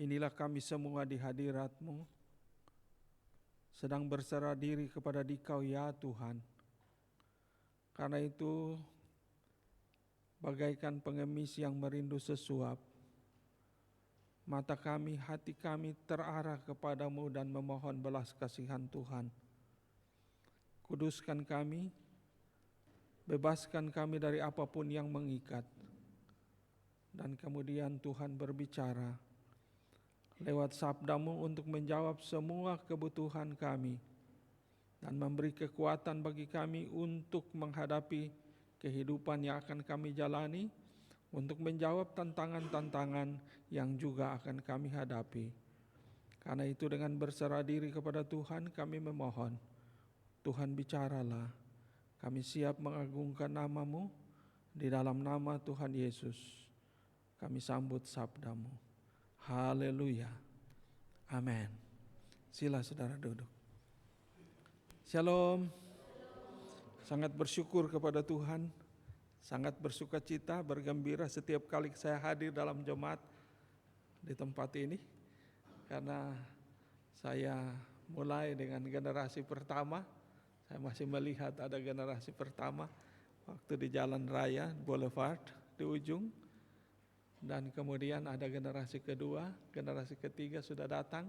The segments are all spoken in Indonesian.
Inilah kami semua di hadirat-Mu, sedang berserah diri kepada Dikau ya Tuhan. Karena itu, bagaikan pengemis yang merindu sesuap, mata kami, hati kami terarah kepadamu dan memohon belas kasihan Tuhan. Kuduskan kami, bebaskan kami dari apapun yang mengikat. Dan kemudian Tuhan berbicara lewat sabda-Mu untuk menjawab semua kebutuhan kami dan memberi kekuatan bagi kami untuk menghadapi kehidupan yang akan kami jalani, untuk menjawab tantangan-tantangan yang juga akan kami hadapi. Karena itu dengan berserah diri kepada Tuhan kami memohon, Tuhan bicaralah, kami siap mengagungkan nama-Mu, di dalam nama Tuhan Yesus kami sambut sabda-Mu. Haleluya. Amin. Sila saudara duduk. Shalom. Sangat bersyukur kepada Tuhan, sangat bersuka cita, bergembira setiap kali saya hadir dalam jemaat di tempat ini. Karena saya mulai dengan generasi pertama, saya masih melihat ada generasi pertama waktu di Jalan Raya Boulevard di ujung. Dan kemudian ada generasi kedua, generasi ketiga sudah datang.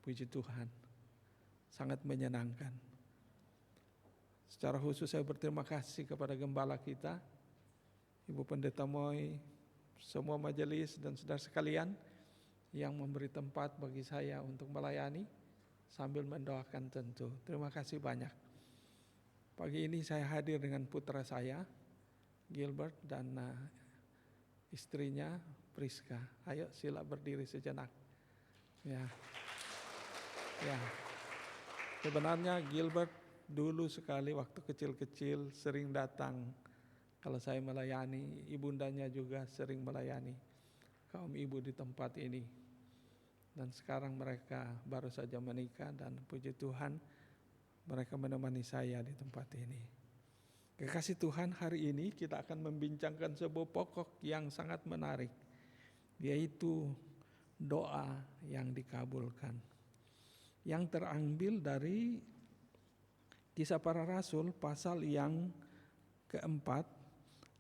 Puji Tuhan, sangat menyenangkan. Secara khusus saya berterima kasih kepada gembala kita, Ibu Pendeta Moy, semua majelis dan saudara sekalian yang memberi tempat bagi saya untuk melayani sambil mendoakan tentu. Terima kasih banyak. Pagi ini saya hadir dengan putra saya, Gilbert, dan istrinya Priska. Ayo sila berdiri sejenak. Ya. Sebenarnya Gilbert dulu sekali waktu kecil-kecil sering datang kalau saya melayani. Ibundanya juga sering melayani kaum ibu di tempat ini. Dan sekarang mereka baru saja menikah dan puji Tuhan mereka menemani saya di tempat ini. Kekasih Tuhan, hari ini kita akan membincangkan sebuah pokok yang sangat menarik, yaitu doa yang dikabulkan. Yang terambil dari Kisah Para Rasul pasal yang keempat,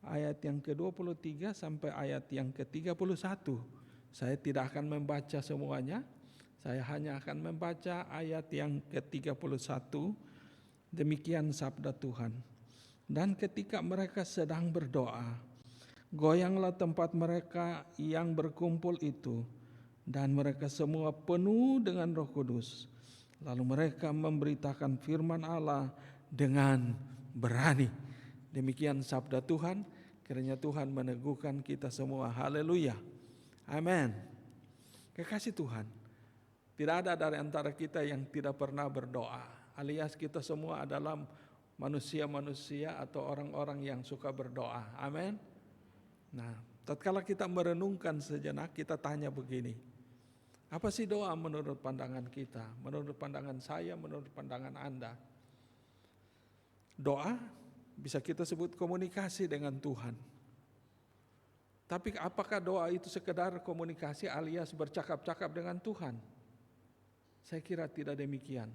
ayat yang ke-23 sampai ayat yang ke-31. Saya tidak akan membaca semuanya, saya hanya akan membaca ayat yang ke-31. Demikian sabda Tuhan. Dan ketika mereka sedang berdoa, goyanglah tempat mereka yang berkumpul itu, dan mereka semua penuh dengan Roh Kudus. Lalu mereka memberitakan firman Allah dengan berani. Demikian sabda Tuhan, kiranya Tuhan meneguhkan kita semua. Haleluya. Amin. Kekasih Tuhan, tidak ada dari antara kita yang tidak pernah berdoa, alias kita semua adalah manusia-manusia atau orang-orang yang suka berdoa. Amin. Nah, tatkala kita merenungkan sejenak, kita tanya begini, apa sih doa menurut pandangan kita, menurut pandangan saya, menurut pandangan Anda? Doa bisa kita sebut komunikasi dengan Tuhan. Tapi apakah doa itu sekedar komunikasi alias bercakap-cakap dengan Tuhan? Saya kira tidak demikian.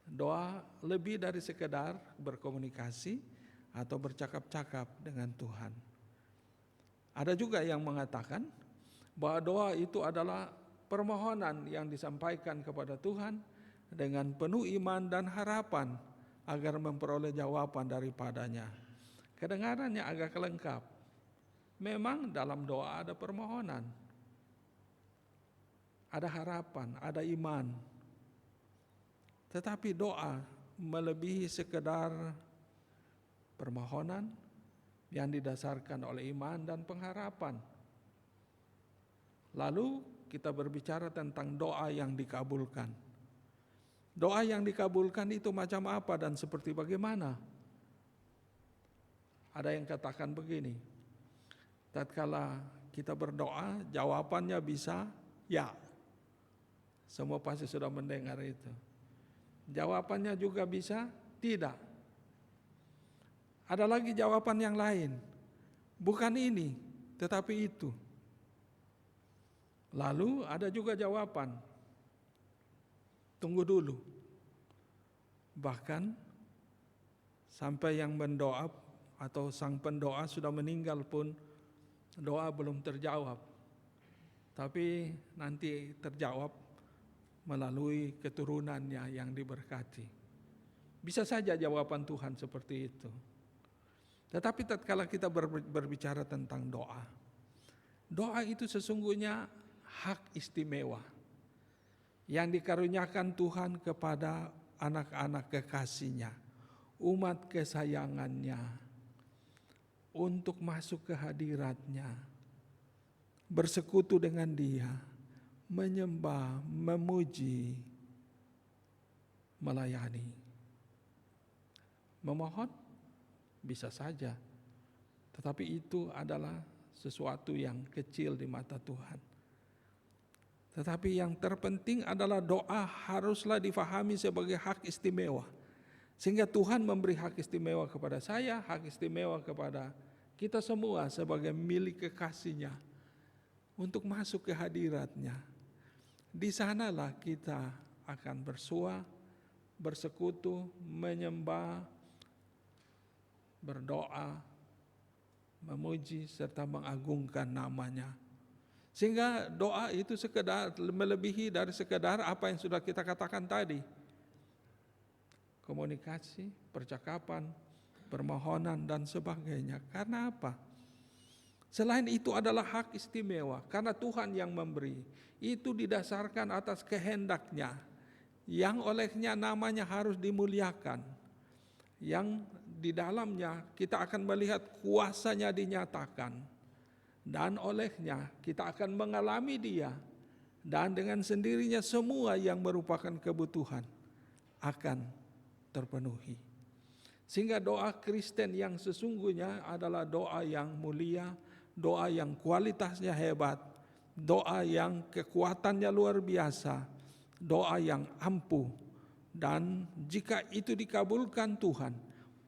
Doa lebih dari sekedar berkomunikasi atau bercakap-cakap dengan Tuhan. Ada juga yang mengatakan bahwa doa itu adalah permohonan yang disampaikan kepada Tuhan dengan penuh iman dan harapan agar memperoleh jawaban daripadanya. Kedengarannya agak lengkap. Memang dalam doa ada permohonan, ada harapan, ada iman. Tetapi doa melebihi sekedar permohonan yang didasarkan oleh iman dan pengharapan. Lalu kita berbicara tentang doa yang dikabulkan. Doa yang dikabulkan itu macam apa dan seperti bagaimana? Ada yang katakan begini, tatkala kita berdoa jawabannya bisa ya. Semua pasti sudah mendengar itu. Jawabannya juga bisa tidak. Ada lagi jawaban yang lain, bukan ini tetapi itu. Lalu ada juga jawaban, tunggu dulu. Bahkan sampai yang mendoa atau sang pendoa sudah meninggal pun doa belum terjawab. Tapi nanti terjawab melalui keturunannya yang diberkati. Bisa saja jawaban Tuhan seperti itu. Tetapi tatkala kita berbicara tentang doa, doa itu sesungguhnya hak istimewa yang dikaruniakan Tuhan kepada anak-anak kekasih-Nya, umat kesayangannya, untuk masuk ke hadirat-Nya, bersekutu dengan Dia, menyembah, memuji, melayani. Memohon bisa saja, tetapi itu adalah sesuatu yang kecil di mata Tuhan. Tetapi yang terpenting adalah doa haruslah difahami sebagai hak istimewa. Sehingga Tuhan memberi hak istimewa kepada saya, hak istimewa kepada kita semua sebagai milik kekasih-Nya untuk masuk ke hadirat-Nya. Di sanalah kita akan bersua, bersekutu, menyembah, berdoa, memuji serta mengagungkan nama-Nya. Sehingga doa itu sekedar melebihi dari sekedar apa yang sudah kita katakan tadi. Komunikasi, percakapan, permohonan dan sebagainya. Karena apa? Selain itu adalah hak istimewa karena Tuhan yang memberi. Itu didasarkan atas kehendak-Nya yang olehnya namanya harus dimuliakan. Yang di dalamnya kita akan melihat kuasa-Nya dinyatakan, dan olehnya kita akan mengalami Dia, dan dengan sendirinya semua yang merupakan kebutuhan akan terpenuhi. Sehingga doa Kristen yang sesungguhnya adalah doa yang mulia, doa yang kualitasnya hebat, doa yang kekuatannya luar biasa, doa yang ampuh. Dan jika itu dikabulkan Tuhan,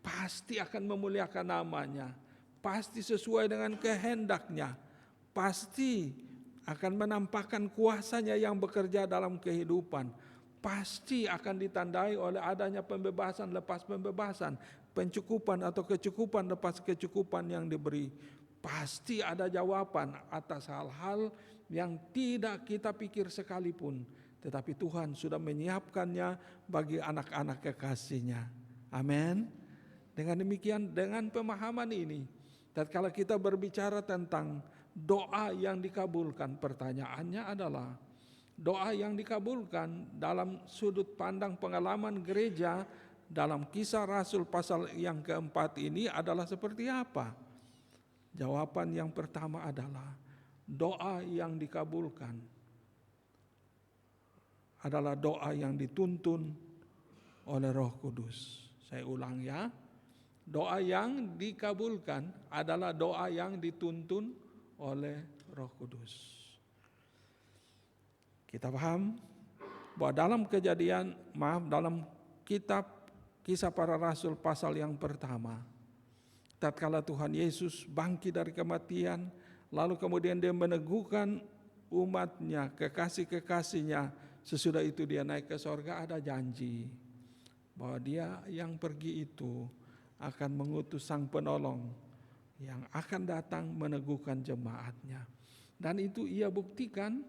pasti akan memuliakan nama-Nya, pasti sesuai dengan kehendak-Nya, pasti akan menampakkan kuasa-Nya yang bekerja dalam kehidupan, pasti akan ditandai oleh adanya pembebasan lepas pembebasan, pencukupan atau kecukupan lepas kecukupan yang diberi. Pasti ada jawaban atas hal-hal yang tidak kita pikir sekalipun, tetapi Tuhan sudah menyiapkannya bagi anak-anak kekasih-Nya. Amin. Dengan demikian, dengan pemahaman ini, tatkala kita berbicara tentang doa yang dikabulkan, pertanyaannya adalah doa yang dikabulkan dalam sudut pandang pengalaman gereja dalam Kisah Rasul pasal yang keempat ini adalah seperti apa? Jawaban yang pertama adalah doa yang dikabulkan adalah doa yang dituntun oleh Roh Kudus. Saya ulang ya. Doa yang dikabulkan adalah doa yang dituntun oleh Roh Kudus. Kita paham bahwa dalam dalam kitab Kisah Para Rasul pasal yang pertama, tatkala Tuhan Yesus bangkit dari kematian, lalu kemudian Dia meneguhkan umat-Nya, kekasih-kekasih-Nya, sesudah itu Dia naik ke sorga, ada janji bahwa Dia yang pergi itu akan mengutus Sang Penolong yang akan datang meneguhkan jemaat-Nya. Dan itu Ia buktikan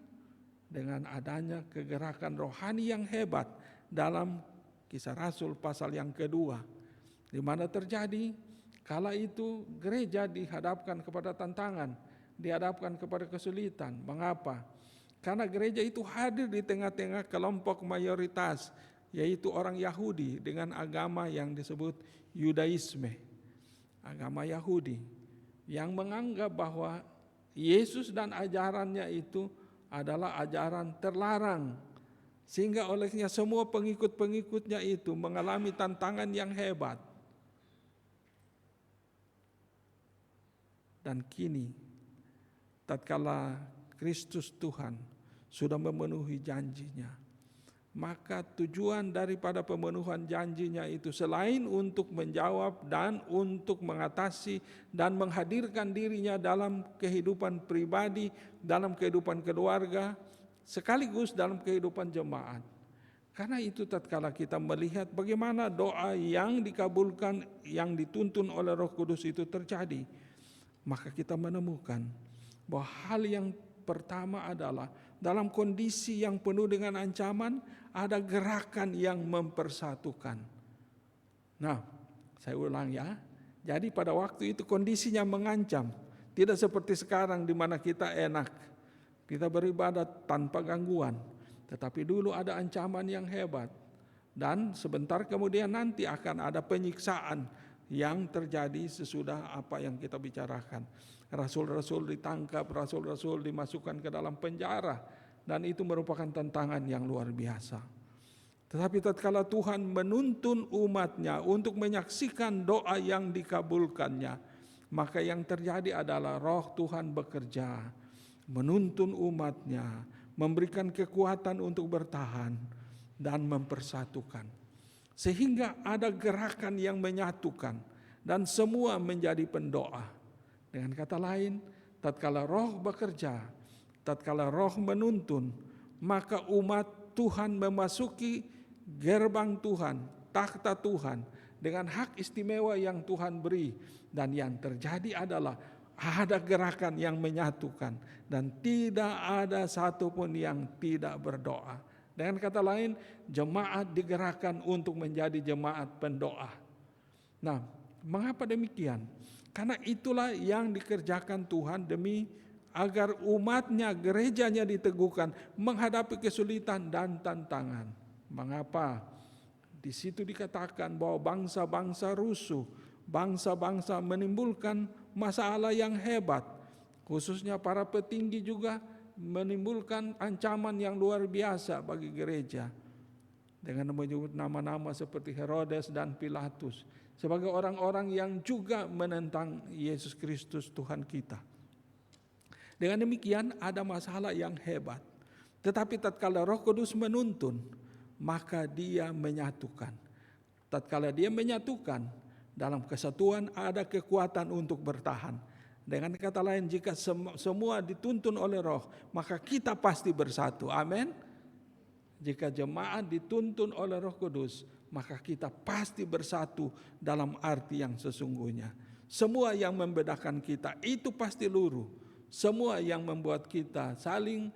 dengan adanya kegerakan rohani yang hebat dalam Kisah Rasul pasal yang kedua, di mana terjadi kala itu gereja dihadapkan kepada tantangan, dihadapkan kepada kesulitan. Mengapa? Karena gereja itu hadir di tengah-tengah kelompok mayoritas, yaitu orang Yahudi dengan agama yang disebut Yudaisme, agama Yahudi, yang menganggap bahwa Yesus dan ajarannya itu adalah ajaran terlarang, sehingga olehnya semua pengikut-pengikutnya itu mengalami tantangan yang hebat. Dan kini, tatkala Kristus Tuhan sudah memenuhi janjinya, maka tujuan daripada pemenuhan janjinya itu selain untuk menjawab dan untuk mengatasi dan menghadirkan dirinya dalam kehidupan pribadi, dalam kehidupan keluarga, sekaligus dalam kehidupan jemaat. Karena itu tatkala kita melihat bagaimana doa yang dikabulkan, yang dituntun oleh Roh Kudus itu terjadi, maka kita menemukan bahwa hal yang pertama adalah dalam kondisi yang penuh dengan ancaman, ada gerakan yang mempersatukan. Nah, saya ulang ya. Jadi pada waktu itu kondisinya mengancam. Tidak seperti sekarang di mana kita enak. Kita beribadah tanpa gangguan. Tetapi dulu ada ancaman yang hebat. Dan sebentar kemudian nanti akan ada penyiksaan yang terjadi sesudah apa yang kita bicarakan. Rasul-rasul ditangkap, rasul-rasul dimasukkan ke dalam penjara. Dan itu merupakan tantangan yang luar biasa. Tetapi tatkala Tuhan menuntun umatnya untuk menyaksikan doa yang dikabulkannya, maka yang terjadi adalah Roh Tuhan bekerja, menuntun umatnya, memberikan kekuatan untuk bertahan dan mempersatukan. Sehingga ada gerakan yang menyatukan dan semua menjadi pendoa. Dengan kata lain, tatkala Roh bekerja, tatkala Roh menuntun, maka umat Tuhan memasuki gerbang Tuhan, takhta Tuhan dengan hak istimewa yang Tuhan beri. Dan yang terjadi adalah ada gerakan yang menyatukan dan tidak ada satupun yang tidak berdoa. Dengan kata lain, jemaat digerakkan untuk menjadi jemaat pendoa. Nah, mengapa demikian? Karena itulah yang dikerjakan Tuhan demi agar umatnya, gerejanya diteguhkan menghadapi kesulitan dan tantangan. Mengapa? Di situ dikatakan bahwa bangsa-bangsa rusuh, bangsa-bangsa menimbulkan masalah yang hebat. Khususnya para petinggi juga menimbulkan ancaman yang luar biasa bagi gereja. Dengan menyebut nama-nama seperti Herodes dan Pilatus sebagai orang-orang yang juga menentang Yesus Kristus Tuhan kita. Dengan demikian ada masalah yang hebat. Tetapi tatkala Roh Kudus menuntun, maka dia menyatukan. Tatkala dia menyatukan, dalam kesatuan ada kekuatan untuk bertahan. Dengan kata lain, jika semua dituntun oleh Roh, maka kita pasti bersatu. Amin. Jika jemaat dituntun oleh Roh Kudus, maka kita pasti bersatu dalam arti yang sesungguhnya. Semua yang membedakan kita itu pasti luruh. Semua yang membuat kita saling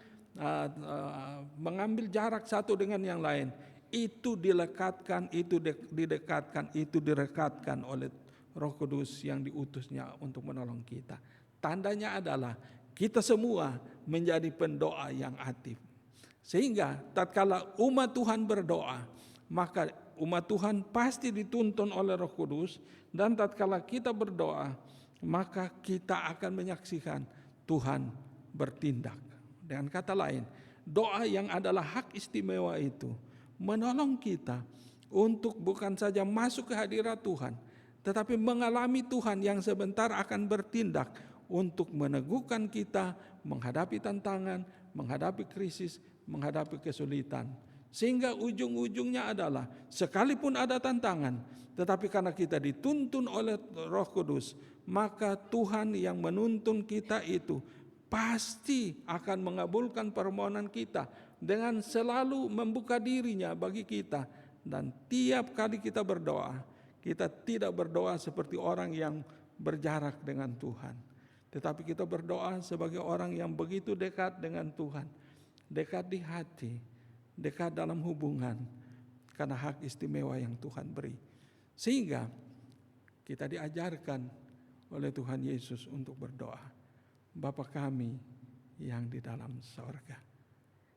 mengambil jarak satu dengan yang lain, itu dilekatkan, itu didekatkan, itu direkatkan oleh Roh Kudus yang diutusnya untuk menolong kita. Tandanya adalah kita semua menjadi pendoa yang aktif. Sehingga tatkala umat Tuhan berdoa, maka umat Tuhan pasti dituntun oleh Roh Kudus. Dan tatkala kita berdoa, maka kita akan menyaksikan Tuhan bertindak. Dengan kata lain, doa yang adalah hak istimewa itu menolong kita untuk bukan saja masuk ke hadirat Tuhan, tetapi mengalami Tuhan yang sebentar akan bertindak untuk meneguhkan kita menghadapi tantangan, menghadapi krisis, menghadapi kesulitan. Sehingga ujung-ujungnya adalah sekalipun ada tantangan, tetapi karena kita dituntun oleh Roh Kudus, maka Tuhan yang menuntun kita itu pasti akan mengabulkan permohonan kita dengan selalu membuka dirinya bagi kita. Dan tiap kali kita berdoa, kita tidak berdoa seperti orang yang berjarak dengan Tuhan, tetapi kita berdoa sebagai orang yang begitu dekat dengan Tuhan, dekat di hati, dekat dalam hubungan, karena hak istimewa yang Tuhan beri. Sehingga kita diajarkan oleh Tuhan Yesus untuk berdoa, Bapa kami yang di dalam sorga.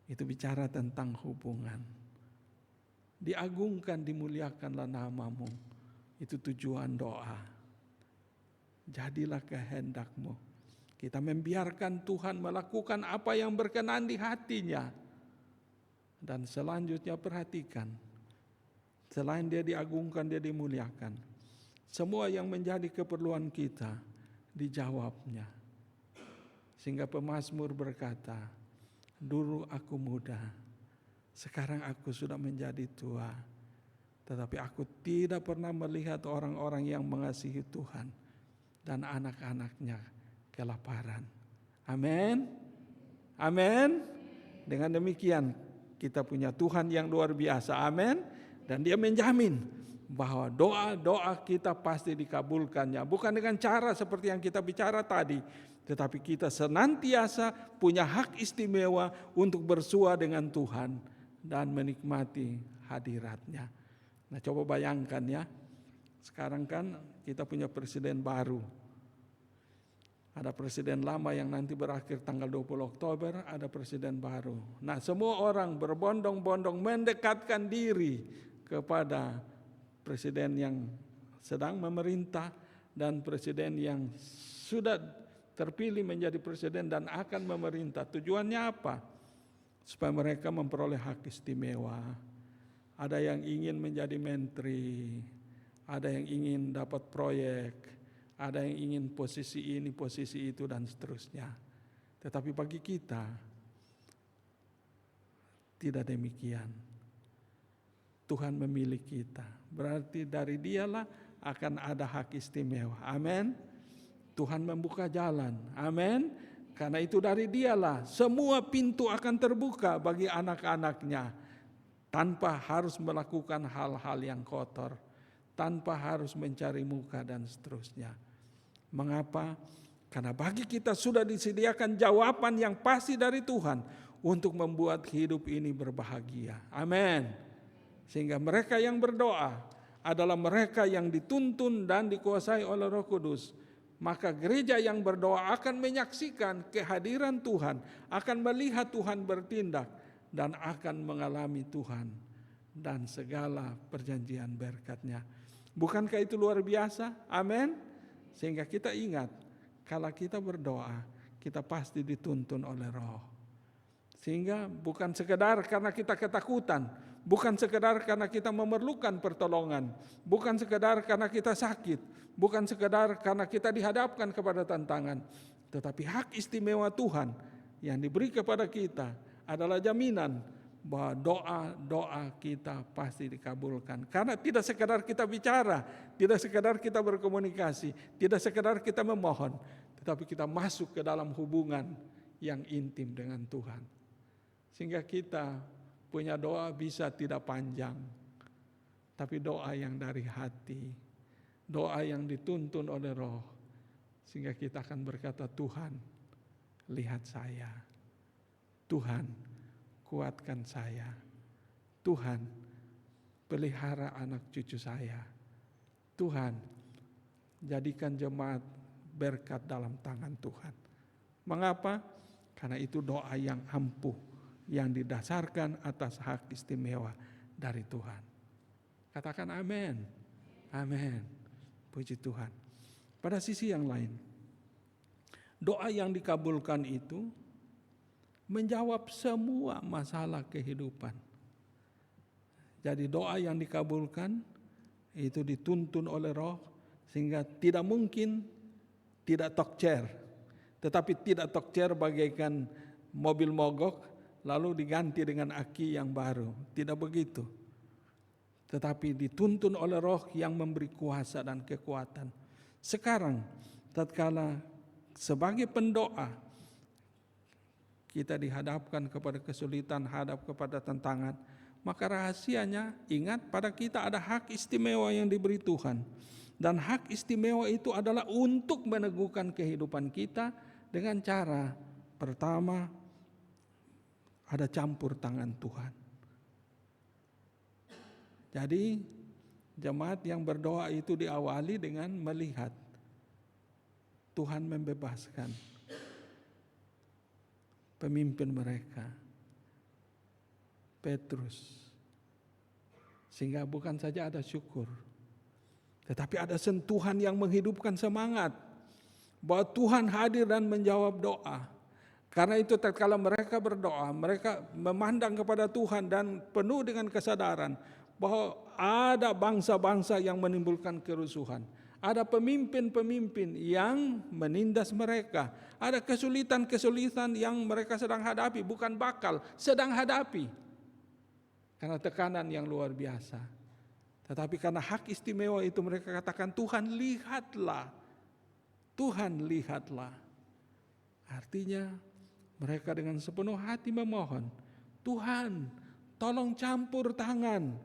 Itu bicara tentang hubungan. Diagungkan, dimuliakanlah namamu. Itu tujuan doa. Jadilah kehendak-Mu. Kita membiarkan Tuhan melakukan apa yang berkenan di hatinya. Dan selanjutnya perhatikan, selain dia diagungkan, dia dimuliakan. Semua yang menjadi keperluan kita dijawabnya. Sehingga pemazmur berkata, dulu aku muda, Sekarang aku sudah menjadi tua, tetapi aku tidak pernah melihat orang-orang yang mengasihi Tuhan dan anak-anaknya kelaparan. Amin. Amin. Dengan demikian kita punya Tuhan yang luar biasa. Amin. Dan Dia menjamin bahwa doa-doa kita pasti dikabulkannya. Bukan dengan cara seperti yang kita bicara tadi, tetapi kita senantiasa punya hak istimewa untuk bersua dengan Tuhan dan menikmati hadirat-Nya. Nah, coba bayangkan ya. Sekarang kan kita punya presiden baru. Ada presiden lama yang nanti berakhir tanggal 20 Oktober, ada presiden baru. Nah, semua orang berbondong-bondong mendekatkan diri kepada presiden yang sedang memerintah dan presiden yang sudah terpilih menjadi presiden dan akan memerintah. Tujuannya apa? Supaya mereka memperoleh hak istimewa. Ada yang ingin menjadi menteri, ada yang ingin dapat proyek, ada yang ingin posisi ini, posisi itu, dan seterusnya. Tetapi bagi kita tidak demikian. Tuhan memilih kita, berarti dari Dialah akan ada hak istimewa. Amin. Tuhan membuka jalan. Amin. Karena itu dari Dialah semua pintu akan terbuka bagi anak-anak-Nya, tanpa harus melakukan hal-hal yang kotor, tanpa harus mencari muka dan seterusnya. Mengapa? Karena bagi kita sudah disediakan jawaban yang pasti dari Tuhan untuk membuat hidup ini berbahagia. Amin. Sehingga mereka yang berdoa adalah mereka yang dituntun dan dikuasai oleh Roh Kudus. Maka gereja yang berdoa akan menyaksikan kehadiran Tuhan, akan melihat Tuhan bertindak, dan akan mengalami Tuhan dan segala perjanjian berkat-Nya. Bukankah itu luar biasa? Amin. Sehingga kita ingat, kalau kita berdoa, kita pasti dituntun oleh Roh. Sehingga bukan sekedar karena kita ketakutan, bukan sekedar karena kita memerlukan pertolongan, bukan sekedar karena kita sakit, bukan sekedar karena kita dihadapkan kepada tantangan, tetapi hak istimewa Tuhan yang diberi kepada kita adalah jaminan bahwa doa-doa kita pasti dikabulkan. Karena tidak sekedar kita bicara, tidak sekedar kita berkomunikasi, tidak sekedar kita memohon, tetapi kita masuk ke dalam hubungan yang intim dengan Tuhan. Sehingga kita punya doa bisa tidak panjang, tapi doa yang dari hati, doa yang dituntun oleh Roh, sehingga kita akan berkata, Tuhan, lihat saya. Tuhan, kuatkan saya. Tuhan, pelihara anak cucu saya. Tuhan, jadikan jemaat berkat dalam tangan Tuhan. Mengapa? Karena itu doa yang ampuh, yang didasarkan atas hak istimewa dari Tuhan. Katakan amin. Amin. Puji Tuhan. Pada sisi yang lain, doa yang dikabulkan itu menjawab semua masalah kehidupan. Jadi doa yang dikabulkan itu dituntun oleh Roh, sehingga tidak mungkin tidak tokcer. Tetapi tidak tokcer bagaikan mobil mogok lalu diganti dengan aki yang baru. Tidak begitu. Tetapi dituntun oleh Roh yang memberi kuasa dan kekuatan. Sekarang, tatkala sebagai pendoa kita dihadapkan kepada kesulitan, hadap kepada tantangan, maka rahasianya ingat pada kita ada hak istimewa yang diberi Tuhan. Dan hak istimewa itu adalah untuk meneguhkan kehidupan kita dengan cara pertama, ada campur tangan Tuhan. Jadi jemaat yang berdoa itu diawali dengan melihat Tuhan membebaskan pemimpin mereka, Petrus. Sehingga bukan saja ada syukur, tetapi ada sentuhan yang menghidupkan semangat bahwa Tuhan hadir dan menjawab doa. Karena itu tatkala mereka berdoa, mereka memandang kepada Tuhan dan penuh dengan kesadaran bahwa ada bangsa-bangsa yang menimbulkan kerusuhan. Ada pemimpin-pemimpin yang menindas mereka. Ada kesulitan-kesulitan yang mereka sedang hadapi, bukan bakal, sedang hadapi. karena tekanan yang luar biasa. Tetapi karena hak istimewa itu mereka katakan, Tuhan lihatlah, Tuhan lihatlah. Artinya mereka dengan sepenuh hati memohon, Tuhan tolong campur tangan,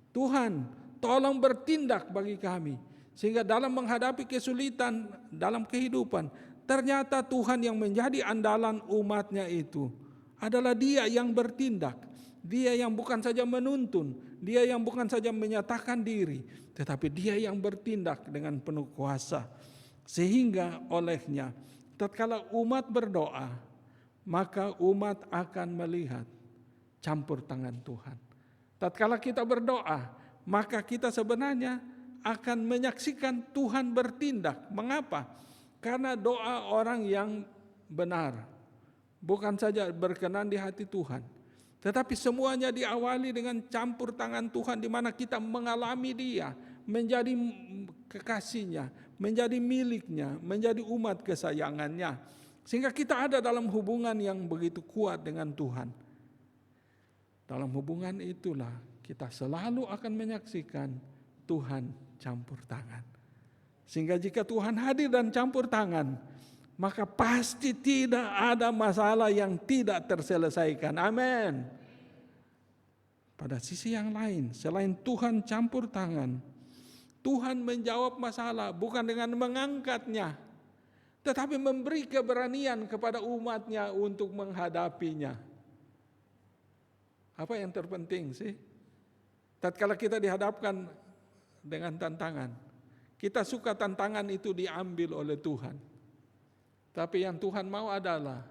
Tuhan tolong bertindak bagi kami. Sehingga dalam menghadapi kesulitan dalam kehidupan, ternyata Tuhan yang menjadi andalan umatnya itu adalah Dia yang bertindak. Dia yang bukan saja menuntun, Dia yang bukan saja menyatakan diri, tetapi Dia yang bertindak dengan penuh kuasa. Sehingga olehnya, tatkala umat berdoa, maka umat akan melihat campur tangan Tuhan. Tatkala kita berdoa, maka kita sebenarnya akan menyaksikan Tuhan bertindak. Mengapa? Karena doa orang yang benar bukan saja berkenan di hati Tuhan, tetapi semuanya diawali dengan campur tangan Tuhan, di mana kita mengalami Dia menjadi kekasihnya, menjadi miliknya, menjadi umat kesayangannya, sehingga kita ada dalam hubungan yang begitu kuat dengan Tuhan. Dalam hubungan itulah kita selalu akan menyaksikan Tuhan campur tangan. Sehingga jika Tuhan hadir dan campur tangan, maka pasti tidak ada masalah yang tidak terselesaikan. Amin. Pada sisi yang lain, selain Tuhan campur tangan, Tuhan menjawab masalah bukan dengan mengangkatnya, tetapi memberi keberanian kepada umatnya untuk menghadapinya. Apa yang terpenting sih? Tatkala kita dihadapkan dengan tantangan, kita suka tantangan itu diambil oleh Tuhan. Tapi yang Tuhan mau adalah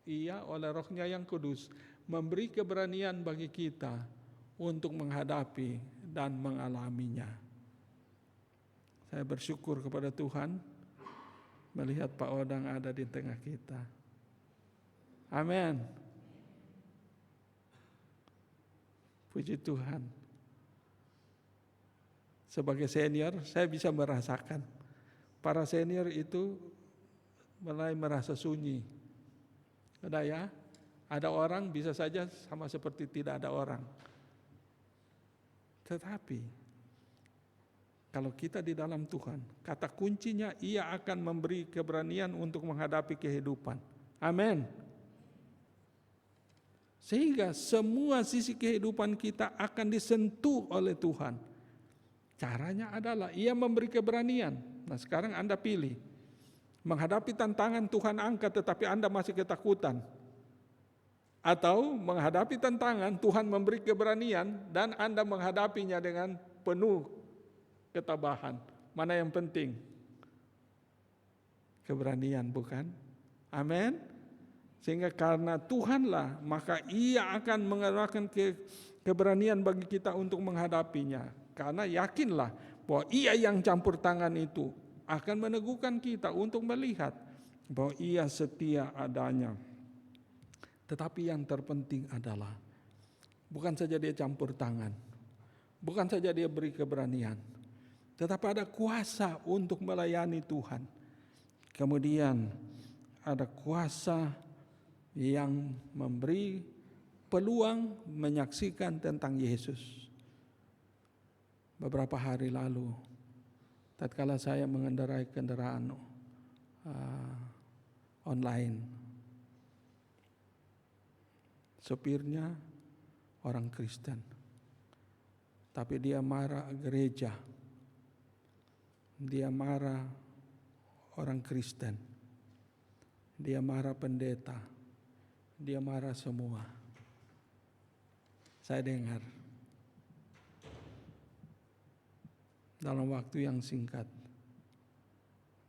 Ia oleh Roh-Nya yang kudus memberi keberanian bagi kita untuk menghadapi dan mengalaminya. Saya bersyukur kepada Tuhan melihat Pak Odang ada di tengah kita. Amin. Puji Tuhan. Sebagai senior, saya bisa merasakan para senior itu mulai merasa sunyi. Ada ya? Ada orang bisa saja sama seperti tidak ada orang. Tetapi kalau kita di dalam Tuhan, kata kuncinya Ia akan memberi keberanian untuk menghadapi kehidupan. Amin. Sehingga semua sisi kehidupan kita akan disentuh oleh Tuhan. Caranya adalah Ia memberi keberanian. Nah, sekarang Anda pilih. Menghadapi tantangan Tuhan angkat tetapi Anda masih ketakutan. Atau menghadapi tantangan Tuhan memberi keberanian dan Anda menghadapinya dengan penuh ketabahan. Mana yang penting? Keberanian, bukan? Amin. Sehingga karena Tuhanlah, maka Ia akan mengarahkan keberanian bagi kita untuk menghadapinya. Karena yakinlah bahwa Ia yang campur tangan itu akan meneguhkan kita untuk melihat bahwa Ia setia adanya. Tetapi yang terpenting adalah bukan saja Dia campur tangan, bukan saja Dia beri keberanian, tetapi ada kuasa untuk melayani Tuhan. Kemudian ada kuasa yang memberi peluang menyaksikan tentang Yesus. Beberapa hari lalu, tatkala saya mengendarai kendaraan online, sopirnya orang Kristen, tapi dia marah gereja, dia marah orang Kristen, dia marah pendeta, dia marah semua. Saya dengar dalam waktu yang singkat,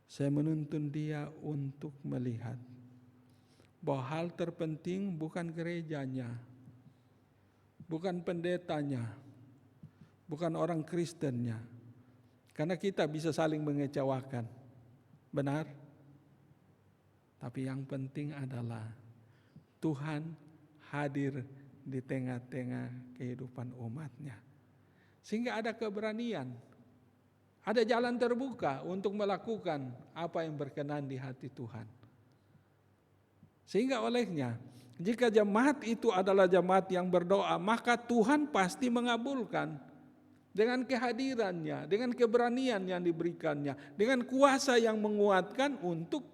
saya menuntun dia untuk melihat bahwa hal terpenting bukan gerejanya, bukan pendetanya, bukan orang Kristennya. Karena kita bisa saling mengecewakan, benar? Tapi yang penting adalah Tuhan hadir di tengah-tengah kehidupan umatnya. Sehingga ada keberanian, ada jalan terbuka untuk melakukan apa yang berkenan di hati Tuhan. Sehingga olehnya, jika jemaat itu adalah jemaat yang berdoa, maka Tuhan pasti mengabulkan dengan kehadirannya, dengan keberanian yang diberikannya, dengan kuasa yang menguatkan untuk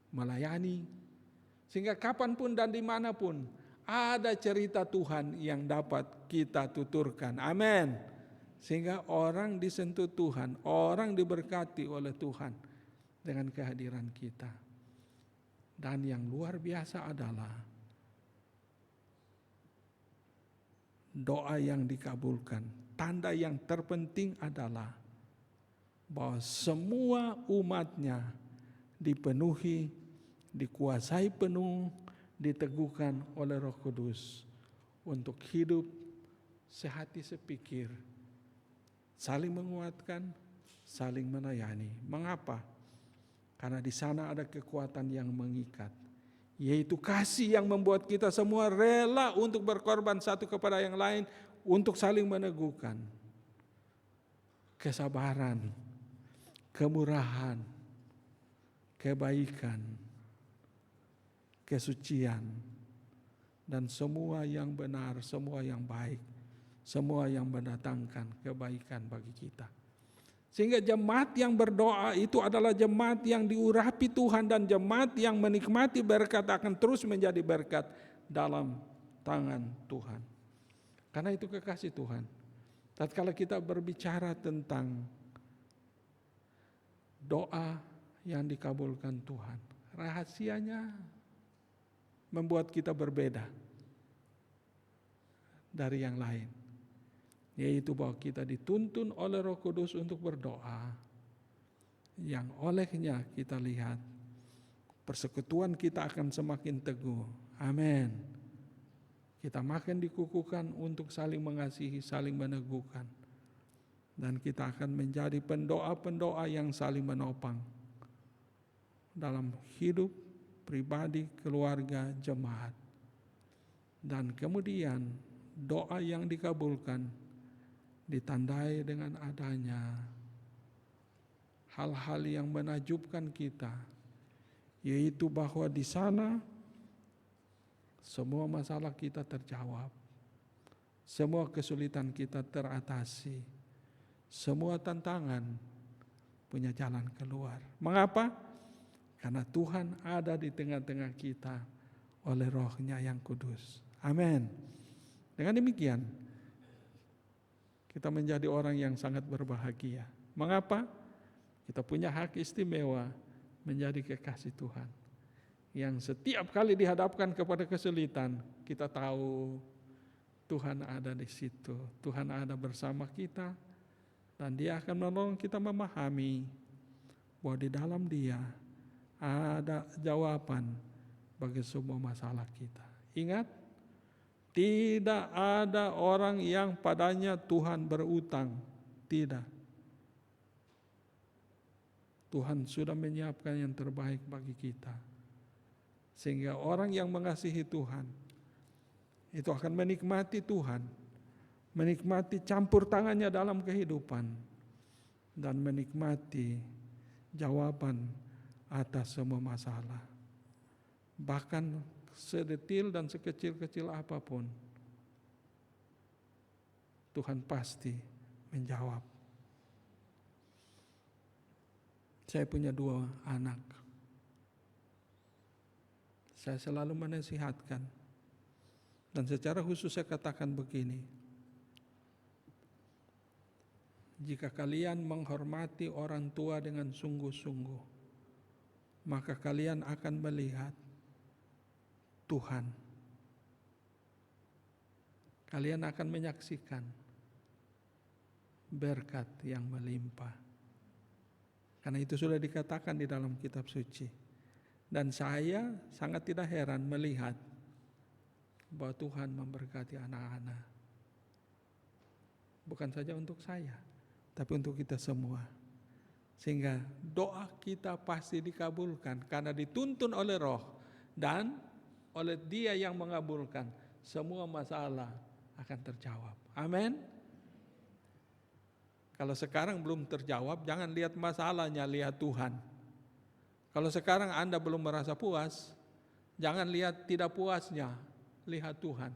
melayani. Sehingga kapanpun dan dimanapun ada cerita Tuhan yang dapat kita tuturkan. Amin. Sehingga orang disentuh Tuhan, orang diberkati oleh Tuhan dengan kehadiran kita. Dan yang luar biasa adalah doa yang dikabulkan. Tanda yang terpenting adalah bahwa semua umatnya dipenuhi, dikuasai penuh, diteguhkan oleh Roh Kudus untuk hidup sehati sepikir, saling menguatkan, saling melayani. Mengapa? Karena di sana ada kekuatan yang mengikat, yaitu kasih yang membuat kita semua rela untuk berkorban satu kepada yang lain, untuk saling meneguhkan. Kesabaran, kemurahan, kebaikan, kesucian, dan semua yang benar, semua yang baik, semua yang mendatangkan kebaikan bagi kita. Sehingga jemaat yang berdoa itu adalah jemaat yang diurapi Tuhan, dan jemaat yang menikmati berkat akan terus menjadi berkat dalam tangan Tuhan. Karena itu kekasih Tuhan, tatkala kita berbicara tentang doa yang dikabulkan Tuhan, rahasianya membuat kita berbeda dari yang lain, yaitu bahwa kita dituntun oleh Roh Kudus untuk berdoa, yang olehnya kita lihat persekutuan kita akan semakin teguh. Amin. Kita makin dikukuhkan untuk saling mengasihi, saling meneguhkan, dan kita akan menjadi pendoa-pendoa yang saling menopang dalam hidup pribadi, keluarga, jemaat. Dan kemudian doa yang dikabulkan ditandai dengan adanya hal-hal yang menakjubkan kita, yaitu bahwa di sana semua masalah kita terjawab, semua kesulitan kita teratasi, semua tantangan punya jalan keluar. Mengapa? Karena Tuhan ada di tengah-tengah kita oleh Roh-Nya yang kudus. Amin. Dengan demikian, kita menjadi orang yang sangat berbahagia. Mengapa? Kita punya hak istimewa menjadi kekasih Tuhan, yang setiap kali dihadapkan kepada kesulitan, kita tahu Tuhan ada di situ. Tuhan ada bersama kita, dan Dia akan menolong kita memahami bahwa di dalam Dia ada jawaban bagi semua masalah kita. Ingat, tidak ada orang yang padanya Tuhan berutang. Tidak. Tuhan sudah menyiapkan yang terbaik bagi kita. Sehingga orang yang mengasihi Tuhan itu akan menikmati Tuhan, menikmati campur tangannya dalam kehidupan, dan menikmati jawaban atas semua masalah. Bahkan sedetil dan sekecil-kecil apapun, Tuhan pasti menjawab. Saya punya 2 anak. Saya selalu menasihatkan, dan secara khusus saya katakan begini: jika kalian menghormati orang tua dengan sungguh-sungguh, maka kalian akan melihat Tuhan. Kalian akan menyaksikan berkat yang melimpah. Karena itu sudah dikatakan di dalam kitab suci. Dan saya sangat tidak heran melihat bahwa Tuhan memberkati anak-anak. Bukan saja untuk saya, tapi untuk kita semua. Sehingga doa kita pasti dikabulkan karena dituntun oleh Roh, dan oleh Dia yang mengabulkan, semua masalah akan terjawab. Amin. Kalau sekarang belum terjawab, jangan lihat masalahnya, lihat Tuhan. Kalau sekarang Anda belum merasa puas, Jangan lihat tidak puasnya, lihat Tuhan.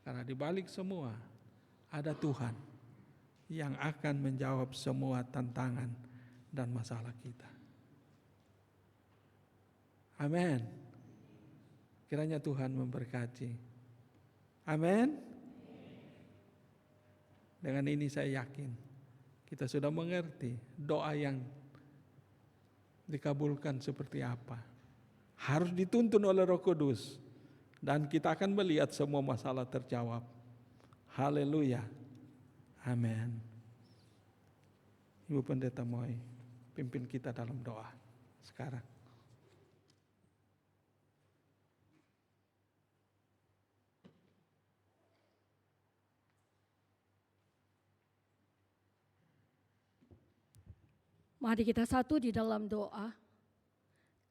Karena di balik semua ada Tuhan yang akan menjawab semua tantangan dan masalah kita. Amin. Kiranya Tuhan memberkati. Amin. Dengan ini saya yakin kita sudah mengerti doa yang dikabulkan seperti apa. Harus dituntun oleh Roh Kudus. Dan kita akan melihat semua masalah terjawab. Haleluya. Amin. Ibu Pendeta Moy, pimpin kita dalam doa sekarang. Mari kita satu di dalam doa.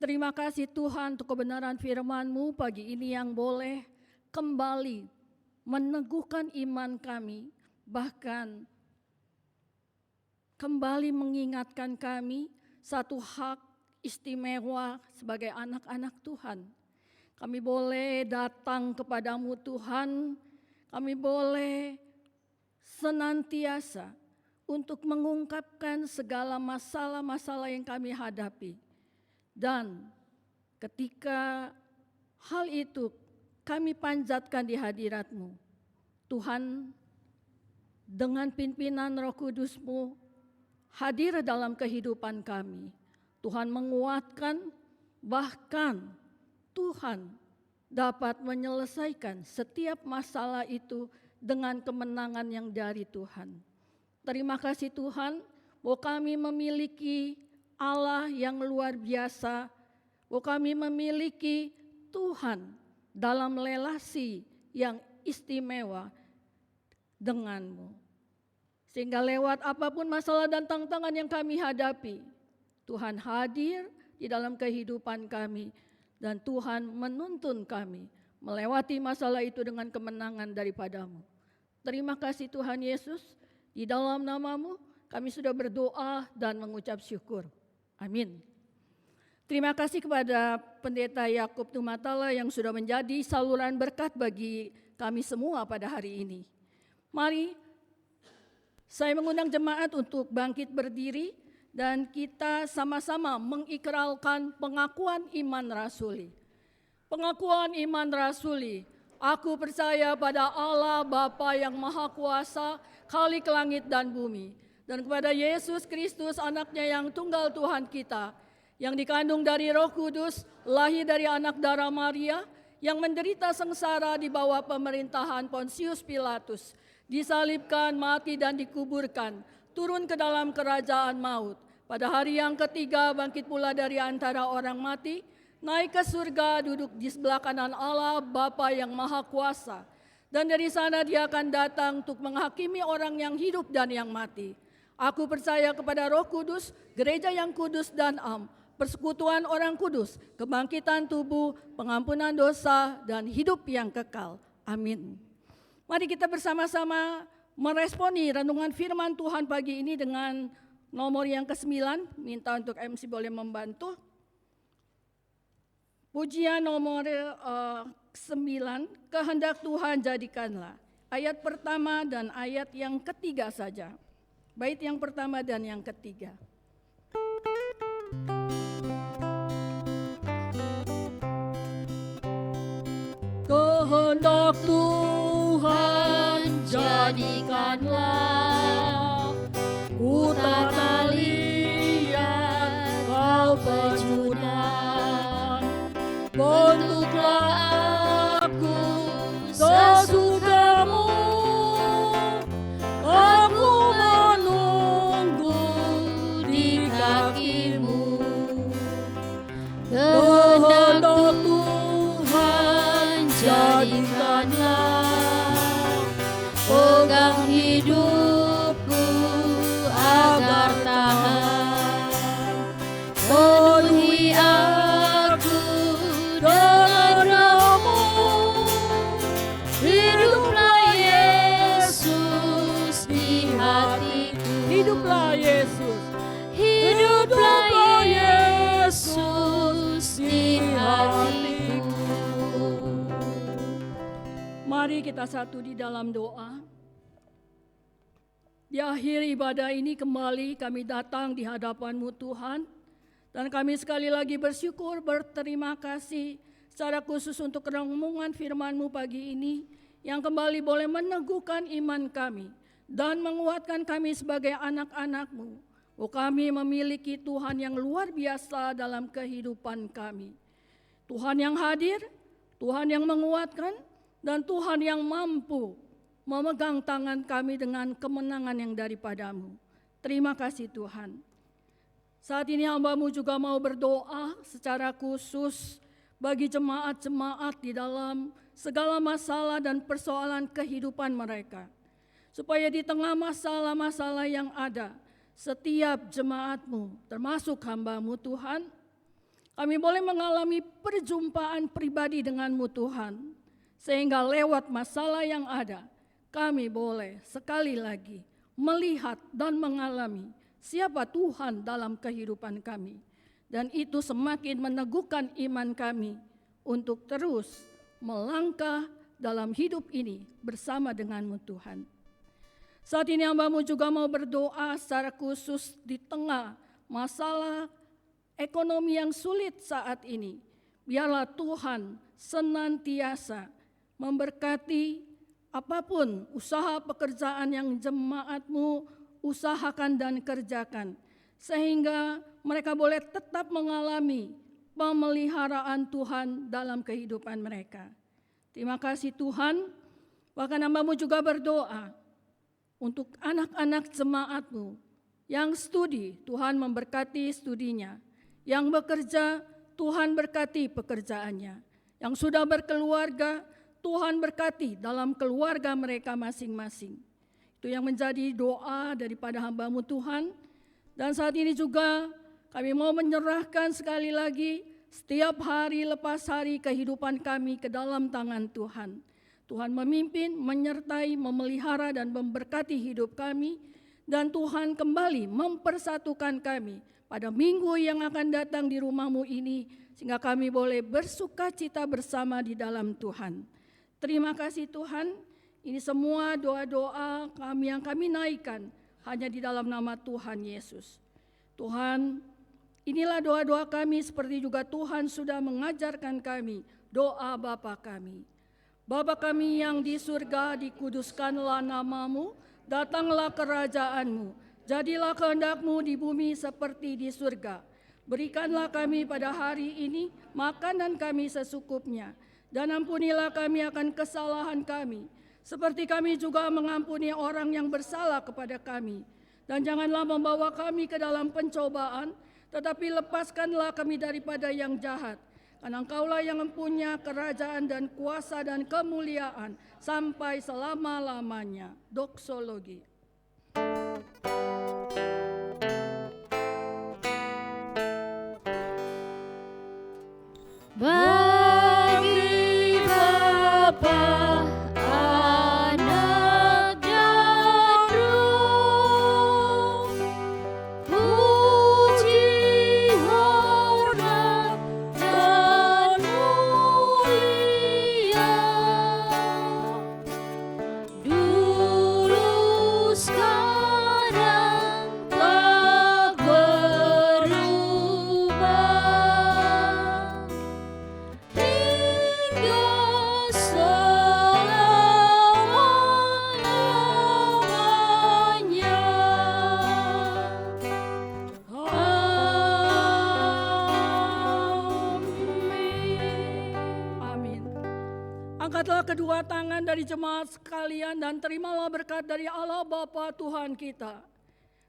Terima kasih Tuhan untuk kebenaran firman-Mu pagi ini yang boleh kembali meneguhkan iman kami, bahkan kembali mengingatkan kami satu hak istimewa sebagai anak-anak Tuhan. Kami boleh datang kepadamu Tuhan, kami boleh senantiasa untuk mengungkapkan segala masalah-masalah yang kami hadapi. Dan ketika hal itu kami panjatkan di hadirat-Mu, Tuhan, dengan pimpinan Roh Kudus-Mu hadir dalam kehidupan kami. Tuhan menguatkan, bahkan Tuhan dapat menyelesaikan setiap masalah itu dengan kemenangan yang dari Tuhan. Terima kasih Tuhan, bahwa kami memiliki Allah yang luar biasa, bahwa kami memiliki Tuhan dalam relasi yang istimewa dengan-Mu. Sehingga lewat apapun masalah dan tantangan yang kami hadapi, Tuhan hadir di dalam kehidupan kami, dan Tuhan menuntun kami melewati masalah itu dengan kemenangan daripada-Mu. Terima kasih Tuhan Yesus, di dalam nama-Mu kami sudah berdoa dan mengucap syukur. Amin. Terima kasih kepada Pendeta Yakub Tumatala yang sudah menjadi saluran berkat bagi kami semua pada hari ini. Mari saya mengundang jemaat untuk bangkit berdiri dan kita sama-sama mengikrarkan pengakuan iman rasuli. Pengakuan iman rasuli. Aku percaya pada Allah Bapa yang Maha Kuasa, Khalik langit dan bumi. Dan kepada Yesus Kristus anaknya yang tunggal Tuhan kita, yang dikandung dari Roh Kudus, lahir dari anak darah Maria, yang menderita sengsara di bawah pemerintahan Pontius Pilatus, disalibkan, mati dan dikuburkan, turun ke dalam kerajaan maut. Pada hari yang ketiga bangkit pula dari antara orang mati, naik ke surga, duduk di sebelah kanan Allah Bapa yang Maha Kuasa. Dan dari sana Dia akan datang untuk menghakimi orang yang hidup dan yang mati. Aku percaya kepada Roh Kudus, gereja yang kudus dan am, persekutuan orang kudus, kebangkitan tubuh, pengampunan dosa, dan hidup yang kekal. Amin. Mari kita bersama-sama meresponi renungan firman Tuhan pagi ini dengan nomor yang ke-9. Minta untuk MC boleh membantu. Pujian nomor 9, kehendak Tuhan jadikanlah. Ayat pertama dan ayat yang ketiga saja. Bait yang pertama dan yang ketiga. Kehendak Tuhan jadikanlah, ku tak lihat kau pecundang, bentuklah aku sesukamu, aku menunggu di kakimu. Kehendak Tuhan jadikanlah, pegang hidupku agar tahan, penuhi aku dengan roh-Mu. Hiduplah Yesus di hatiku, hiduplah Yesus, hiduplah Yesus Mari kita satu di dalam doa. Di akhir ibadah ini kembali kami datang di hadapan-Mu Tuhan. Dan kami sekali lagi bersyukur, berterima kasih secara khusus untuk renungan firman-Mu pagi ini yang kembali boleh meneguhkan iman kami dan menguatkan kami sebagai anak-anak-Mu. Oh, kami memiliki Tuhan yang luar biasa dalam kehidupan kami. Tuhan yang hadir, Tuhan yang menguatkan, dan Tuhan yang mampu memegang tangan kami dengan kemenangan yang daripada-Mu. Terima kasih Tuhan. Saat ini hamba-Mu juga mau berdoa secara khusus bagi jemaat-jemaat di dalam segala masalah dan persoalan kehidupan mereka. Supaya di tengah masalah-masalah yang ada, setiap jemaat-Mu, termasuk hamba-Mu Tuhan, kami boleh mengalami perjumpaan pribadi dengan-Mu Tuhan. Sehingga lewat masalah yang ada, kami boleh sekali lagi melihat dan mengalami siapa Tuhan dalam kehidupan kami. Dan itu semakin meneguhkan iman kami untuk terus melangkah dalam hidup ini bersama dengan-Mu Tuhan. Saat ini hamba-Mu juga mau berdoa secara khusus di tengah masalah ekonomi yang sulit saat ini. Biarlah Tuhan senantiasa memberkati apapun usaha pekerjaan yang jemaat-Mu usahakan dan kerjakan, sehingga mereka boleh tetap mengalami pemeliharaan Tuhan dalam kehidupan mereka. Terima kasih Tuhan. Bahkan hamba-Mu juga berdoa untuk anak-anak jemaat-Mu yang studi, Tuhan memberkati studinya. Yang bekerja, Tuhan berkati pekerjaannya. Yang sudah berkeluarga, Tuhan berkati dalam keluarga mereka masing-masing. Itu yang menjadi doa daripada hamba-Mu Tuhan. Dan saat ini juga kami mau menyerahkan sekali lagi setiap hari lepas hari kehidupan kami ke dalam tangan Tuhan. Tuhan memimpin, menyertai, memelihara dan memberkati hidup kami. Dan Tuhan kembali mempersatukan kami pada minggu yang akan datang di rumah-Mu ini, sehingga kami boleh bersuka cita bersama di dalam Tuhan. Terima kasih Tuhan, ini semua doa-doa kami yang kami naikkan hanya di dalam nama Tuhan Yesus. Tuhan, inilah doa-doa kami seperti juga Tuhan sudah mengajarkan kami doa Bapa kami. Bapa kami yang di surga, dikuduskanlah nama-Mu, datanglah kerajaan-Mu, jadilah kehendak-Mu di bumi seperti di surga. Berikanlah kami pada hari ini makanan kami secukupnya, dan ampunilah kami akan kesalahan kami, seperti kami juga mengampuni orang yang bersalah kepada kami. Dan janganlah membawa kami ke dalam pencobaan, tetapi lepaskanlah kami daripada yang jahat. Karena Engkaulah yang mempunyai kerajaan dan kuasa dan kemuliaan sampai selama-lamanya. Doksologi. Bagi Bapa, Anak dan Roh, puji, hormat, dan mulia, dulu sekarang tak berubah, hingga selama-lamanya. Amin. Amin. Angkatlah kedua tangan dari jemaat sekalian dan terimalah berkat dari Allah Bapa Tuhan kita.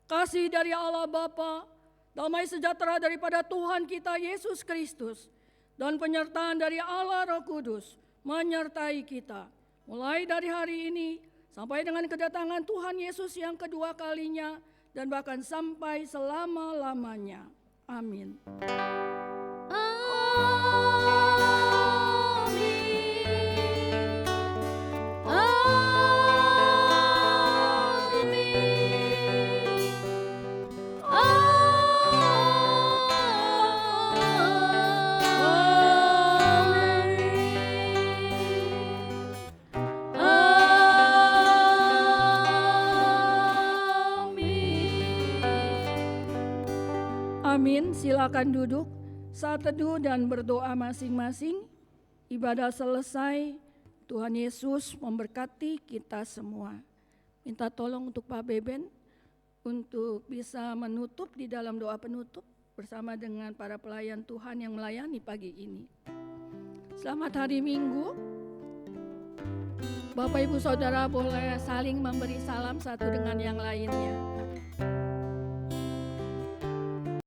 Kasih dari Allah Bapa, damai sejahtera daripada Tuhan kita Yesus Kristus, dan penyertaan dari Allah Roh Kudus menyertai kita. Mulai dari hari ini sampai dengan kedatangan Tuhan Yesus yang kedua kalinya dan bahkan sampai selama-lamanya. Amin. Amin. hadirin silakan duduk. Saat teduh dan berdoa masing-masing. Ibadah selesai. Tuhan Yesus memberkati kita semua. Minta tolong untuk Pak Beben untuk bisa menutup di dalam doa penutup bersama dengan para pelayan Tuhan yang melayani pagi ini. Selamat hari Minggu. Bapak Ibu Saudara boleh saling memberi salam satu dengan yang lainnya.